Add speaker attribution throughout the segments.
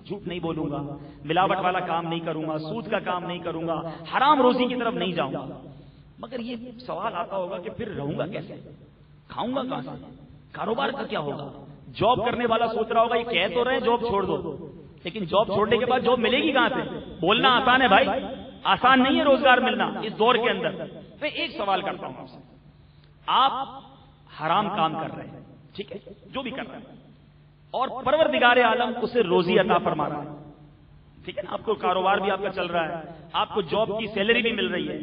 Speaker 1: جھوٹ نہیں بولوں گا، ملاوٹ والا کام نہیں کروں گا، سود کا کام نہیں کروں گا، حرام روزی کی طرف نہیں جاؤں گا. مگر یہ سوال آتا ہوگا کہ پھر رہوں گا کیسے، کھاؤں گا کہاں سے، کاروبار کا کیا ہوگا؟ جاب کرنے والا سوچ رہا ہوگا یہ کہہ تو رہے جاب چھوڑ دو، لیکن جاب چھوڑنے کے بعد جاب ملے گی کہاں سے؟ بولنا آسان ہے بھائی، آسان نہیں ہے روزگار ملنا اس دور کے اندر. میں ایک سوال کرتا ہوں آپ سے، آپ حرام کام کر رہے ہیں، ٹھیک ہے، جو بھی کر رہے ہیں، اور پروردگار عالم اسے روزی عطا فرما رہا ہے، ٹھیک ہے نا، آپ کو کاروبار بھی آپ کا چل رہا ہے، آپ کو جاب کی سیلری بھی مل رہی ہے.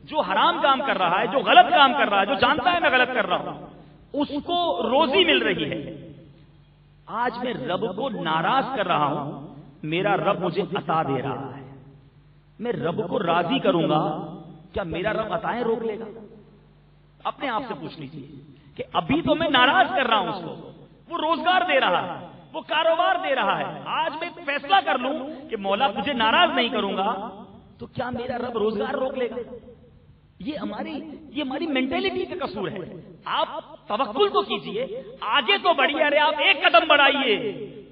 Speaker 1: جو حرام کام کر رہا ہے، جو غلط کام کر رہا ہے، جو جانتا ہے میں غلط کر رہا ہوں، اس کو روزی مل رہی ہے. آج میں رب کو ناراض کر رہا ہوں، میرا رب مجھے عطا دے رہا ہے، میں رب کو راضی کروں گا، کیا میرا رب عطائیں روک لے گا؟ اپنے آپ سے پوچھ لیجیے کہ ابھی تو میں ناراض کر رہا ہوں اس کو، وہ روزگار دے رہا ہے، وہ کاروبار دے رہا ہے. آج میں فیصلہ کر لوں کہ مولا تجھے ناراض نہیں کروں گا، تو کیا میرا رب روزگار روک لے گا؟ یہ ہماری مینٹلٹی کا قصور ہے. آپ توکل تو کیجئے، آگے تو بڑھیے. ارے آپ ایک قدم بڑھائیے،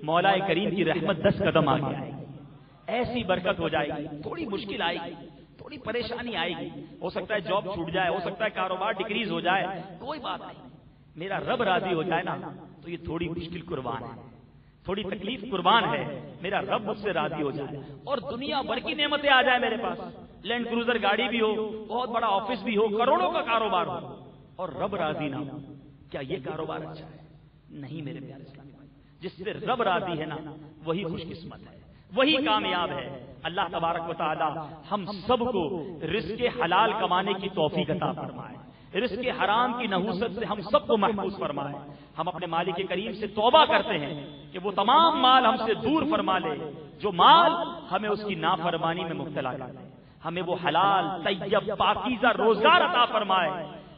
Speaker 1: مولا کریم کی رحمت 10 قدم آگے آئے گی، ایسی برکت ہو جائے گی. تھوڑی مشکل آئے گی، تھوڑی پریشانی آئے گی، ہو سکتا ہے جاب چھوٹ جائے، ہو سکتا ہے کاروبار ڈکریز ہو جائے، کوئی بات نہیں. میرا رب راضی ہو جائے نا تو یہ تھوڑی مشکل قربان ہے، تھوڑی تکلیف قربان ہے. میرا رب مجھ سے راضی ہو جائے اور دنیا بھر کی نعمتیں آ جائے میرے پاس، لینڈ کروزر گاڑی بھی ہو، بہت بڑا آفس بھی ہو، کروڑوں کا کاروبار ہو، اور رب راضی نہ ہو، کیا یہ کاروبار اچھا ہے؟ نہیں میرے پیارے اسلامی بھائی. جس سے رب راضی ہے نا وہی خوش قسمت ہے، وہی کامیاب ہے. اللہ تبارک و تعالی ہم سب کو رزق حلال کمانے کی توفیق عطا فرمائے، رزق حرام کی نحوست سے ہم سب کو محفوظ فرمائے. ہم اپنے مالک کریم سے توبہ کرتے ہیں کہ وہ تمام مال ہم سے دور فرما لے جو مال ہمیں اس کی نافرمانی میں مبتلا کر دے. ہمیں وہ حلال طیب پاکیزہ روزگار عطا فرمائے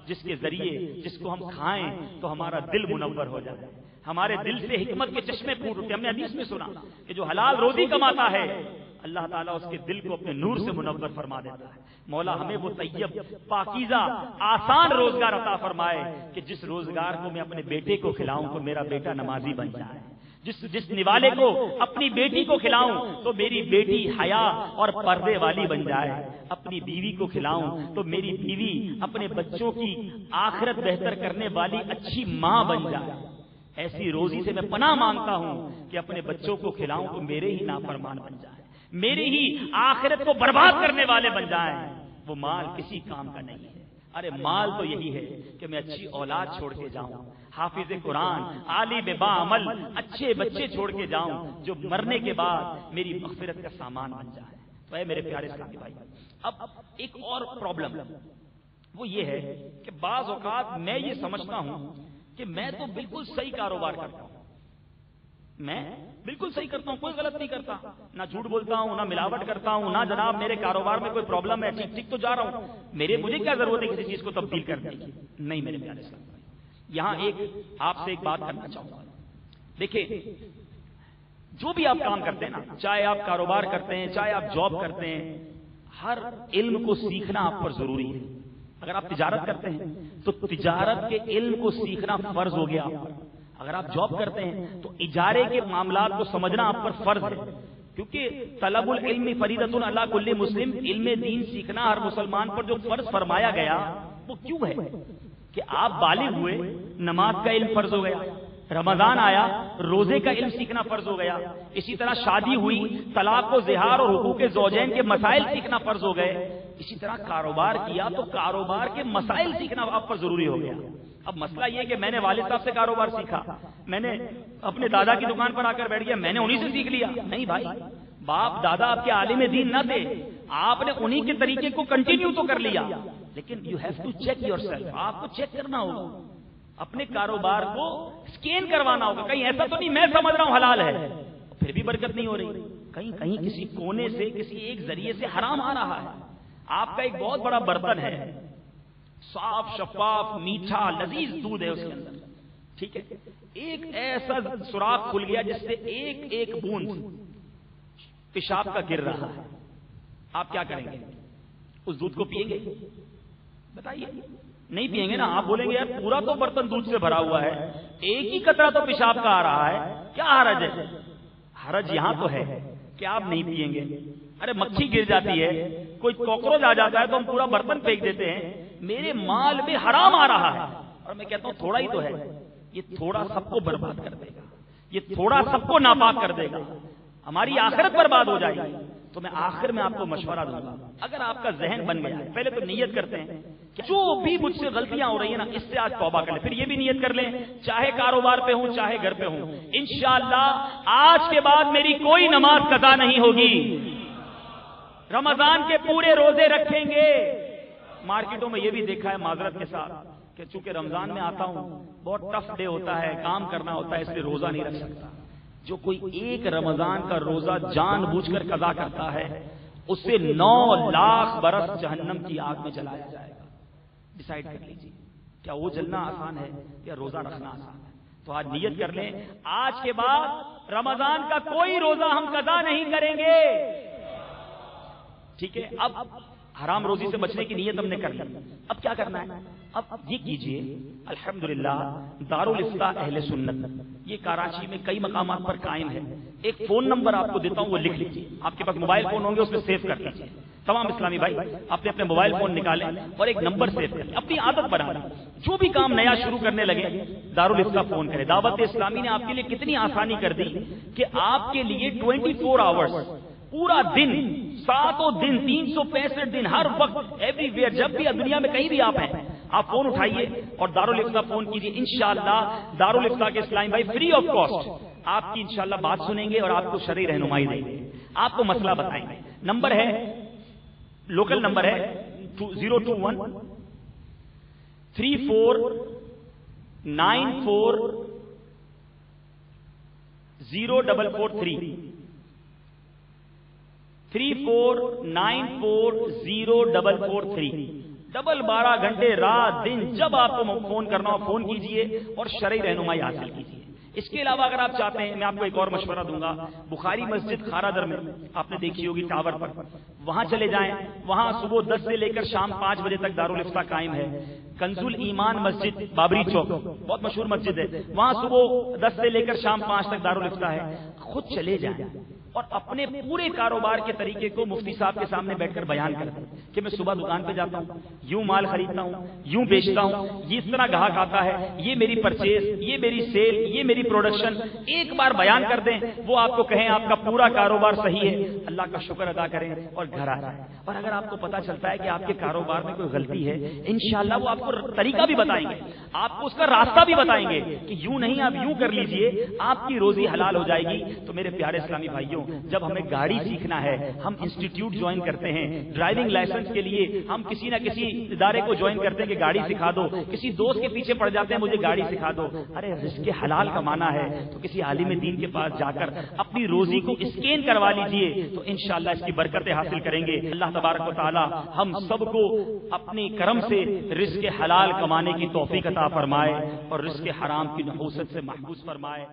Speaker 1: جس کے ذریعے جس کو ہم کھائیں تو ہمارا دل منور ہو جائے، ہمارے دل سے حکمت کے چشمے پھوٹ اٹھے. ہم نے حدیث میں سنا کہ جو حلال روزی کماتا ہے اللہ تعالیٰ اس کے دل کو اپنے نور سے منور فرما دیتا ہے. مولا ہمیں وہ طیب پاکیزہ آسان روزگار عطا فرمائے کہ جس روزگار کو میں اپنے بیٹے کو کھلاؤں تو میرا بیٹا نمازی بن جائے، جس نوالے کو اپنی بیٹی کو کھلاؤں تو میری بیٹی حیا اور پردے والی بن جائے، اپنی بیوی کو کھلاؤں تو میری بیوی اپنے بچوں کی آخرت بہتر کرنے والی اچھی ماں بن جائے. ایسی روزی سے میں پناہ مانگتا ہوں کہ اپنے بچوں کو کھلاؤں تو میرے ہی نافرمان بن جائے، میری ہی آخرت کو برباد کرنے والے بن جائیں. وہ مال کسی کام کا نہیں ہے. ارے مال تو یہی ہے کہ میں اچھی اولاد چھوڑ کے جاؤں، حافظ قرآن، عالم با عمل، اچھے بچے چھوڑ کے جاؤں جو مرنے کے بعد میری مغفرت کا سامان بن جائے. تو اے میرے پیارے اسلامی بھائی، اب ایک اور پرابلم وہ یہ ہے کہ بعض اوقات میں یہ سمجھتا ہوں کہ میں تو بالکل صحیح کاروبار کرتا ہوں، میں بالکل صحیح کرتا ہوں، کوئی غلط نہیں کرتا، نہ جھوٹ بولتا ہوں، نہ ملاوٹ کرتا ہوں، نہ جناب میرے کاروبار میں کوئی پرابلم ہے، ٹھیک ٹھیک تو جا رہا ہوں، مجھے کیا ضرورت ہے کسی چیز کو تبدیل کرنے کی؟ نہیں میرے پیارے ساتھ، یہاں آپ سے ایک بات کرنا چاہوں گا. دیکھیں جو بھی آپ کام کرتے ہیں نا، چاہے آپ کاروبار کرتے ہیں، چاہے آپ جاب کرتے ہیں، ہر علم کو سیکھنا آپ پر ضروری ہے. اگر آپ تجارت کرتے ہیں تو تجارت کے علم کو سیکھنا فرض ہو گیا آپ پر. اگر آپ جاب کرتے ہیں تو اجارے کے معاملات کو سمجھنا آپ پر فرض ہے، کیونکہ طلب العلم فریضۃ علی کل مسلم، علم دین سیکھنا ہر مسلمان پر جو فرض فرمایا گیا وہ کیوں ہے کہ آپ بالغ ہوئے، نماز کا علم فرض ہو گیا، رمضان آیا، روزے کا علم سیکھنا فرض ہو گیا، اسی طرح شادی ہوئی، طلاق و زہار اور حقوق زوجین کے مسائل سیکھنا فرض ہو گئے، اسی طرح کاروبار کیا تو کاروبار کے مسائل سیکھنا آپ پر ضروری ہو گیا. اب مسئلہ یہ کہ میں نے والد صاحب سے کاروبار سیکھا، میں نے اپنے دادا کی دکان پر آ کر بیٹھ گیا، میں نے انہی سے سیکھ لیا. نہیں بھائی، باپ دادا آپ کے عالم دین نہ تھے، آپ نے انہی کے طریقے کو کنٹینیو تو کر لیا، لیکن you have to check yourself, آپ کو چیک کرنا ہوگا، اپنے کاروبار کو اسکین کروانا ہوگا. کہیں ایسا تو نہیں میں سمجھ رہا ہوں حلال ہے پھر بھی برکت نہیں ہو رہی، کہیں کسی کونے سے کسی ایک ذریعے سے حرام آ رہا ہے. آپ کا ایک بہت بڑا برتن ہے، صاف شفاف میٹھا لذیذ دودھ ہے اس کے اندر، ٹھیک ہے، ایک ایسا سوراخ کھل گیا جس سے ایک ایک بوند پیشاب کا گر رہا ہے، آپ کیا کریں گے؟ اس دودھ کو پیئیں گے؟ بتائیے. نہیں پیئیں گے نا. آپ بولیں گے یار پورا تو برتن دودھ سے بھرا ہوا ہے، ایک ہی قطرہ تو پیشاب کا آ رہا ہے، کیا حرج ہے؟ حرج یہاں تو ہے کہ آپ نہیں پیئیں گے. ارے مکھی گر جاتی ہے, کوئی کاکروچ آ جاتا ہے تو ہم پورا برتن پھینک دیتے ہیں. میرے مال میں حرام آ رہا ہے اور میں کہتا ہوں تھوڑا ہی تو ہے, یہ تھوڑا سب کو برباد کر دے گا, یہ تھوڑا سب کو ناپاک کر دے گا, ہماری آخرت برباد ہو جائے گی. تو میں آخر میں آپ کو مشورہ دوں گا, اگر آپ کا ذہن بن گیا ہے, پہلے تو نیت کرتے ہیں کہ جو بھی مجھ سے غلطیاں ہو رہی ہیں نا اس سے آج توبہ کر لیں. پھر یہ بھی نیت کر لیں چاہے کاروبار پہ ہوں چاہے گھر پہ ہوں, انشاءاللہ آج کے بعد میری کوئی نماز قضا نہیں ہوگی. رمضان کے پورے روزے رکھیں گے. مارکیٹوں میں یہ بھی دیکھا ہے معذرت کے ساتھ کہ چونکہ رمضان میں آتا ہوں بہت ٹف ڈے ہوتا ہے, کام کرنا ہوتا ہے, اس لیے روزہ نہیں رکھ سکتا. جو کوئی ایک رمضان کا روزہ جان بوجھ کر قضا کرتا ہے اسے 9 لاکھ برس جہنم کی آگ میں جلایا جائے گا. ڈیسائیڈ کر لیجیے کیا وہ جلنا آسان ہے یا روزہ رکھنا آسان ہے. تو آج نیت کر لیں آج کے بعد رمضان کا کوئی روزہ ہم قضا نہیں کریں گے. ٹھیک ہے, اب حرام روزی سے بچنے کی نیت ہم نے کر لی. اب کیا کرنا ہے؟ اب یہ کیجئے الحمدللہ دارالافتاء اہل سنت یہ کراچی میں کئی مقامات پر قائم ہے. ایک فون نمبر آپ کو دیتا ہوں, وہ لکھ لیجیے. آپ کے پاس موبائل فون ہوں گے اس میں سیو کر لیجیے. تمام اسلامی بھائی اپنے اپنے موبائل فون نکالیں اور ایک نمبر سیو کریں. اپنی عادت بنا لیں, جو بھی کام نیا شروع کرنے لگے دارالافتاء فون کریں. دعوت اسلامی نے آپ کے لیے کتنی آسانی کر دی کہ آپ کے لیے 24 آورز پورا دن 7 دن 365 دن ہر وقت ایوری ویئر جب بھی دنیا میں کہیں بھی آپ ہیں آپ فون اٹھائیے اور دارالافتاء فون کیجیے. انشاءاللہ دارالافتاء کے اسلامی بھائی فری آف کاسٹ آپ کی انشاءاللہ بات سنیں گے اور آپ کو شرعی رہنمائی دیں گے, آپ کو مسئلہ بتائیں گے. نمبر ہے لوکل نمبر ہے 021 3494 0443 34940443. 12 گھنٹے رات دن جب آپ کو فون کرنا ہو فون کیجئے اور شرعی رہنمائی حاصل کیجئے. اس کے علاوہ اگر آپ چاہتے ہیں میں آپ کو ایک اور مشورہ دوں گا. بخاری مسجد خارادر میں آپ نے دیکھی ہوگی ٹاور پر, وہاں چلے جائیں. وہاں صبح 10 سے لے کر شام 5 بجے تک دارالافتاء قائم ہے. کنز الایمان مسجد بابری چوک بہت مشہور مسجد ہے, وہاں صبح 10 سے لے کر شام 5 تک دارالافتاء ہے. خود چلے جائیں اور اپنے پورے کاروبار کے طریقے کو مفتی صاحب کے سامنے بیٹھ کر بیان کرتے ہیں کہ میں صبح دکان پہ جاتا ہوں, یوں مال خریدتا ہوں, یوں بیچتا ہوں, یہ اس طرح گاہک آتا ہے, یہ میری پرچیز, یہ میری سیل, یہ میری پروڈکشن. ایک بار بیان کر دیں, وہ آپ کو کہیں آپ کا پورا کاروبار صحیح ہے, اللہ کا شکر ادا کریں اور گھر آ جائیں. اور اگر آپ کو پتا چلتا ہے کہ آپ کے کاروبار میں کوئی غلطی ہے انشاءاللہ وہ آپ کو طریقہ بھی بتائیں گے, آپ کو اس کا راستہ بھی بتائیں گے کہ یوں نہیں آپ یوں کر لیجئے, آپ کی روزی حلال ہو جائے گی. تو میرے پیارے اسلامی بھائیوں جب ہمیں گاڑی سیکھنا ہے ہم انسٹیٹیوٹ جوائن کرتے ہیں. ڈرائیونگ لائسنس کے لیے ہم کسی نہ کسی ادارے کو جوائن کرتے ہیں کہ گاڑی سکھا دو, کسی دوست کے پیچھے پڑ جاتے ہیں مجھے گاڑی سکھا دو. ارے رزق حلال کمانا ہے تو کسی عالم دین کے پاس جا کر اپنی روزی کو اسکین کروا لیجئے تو انشاءاللہ اس کی برکتیں حاصل کریں گے. اللہ تبارک و تعالی ہم سب کو اپنے کرم سے رزق حلال کمانے کی توفیق عطا فرمائے اور رزق حرام کی نحوست سے محفوظ فرمائے.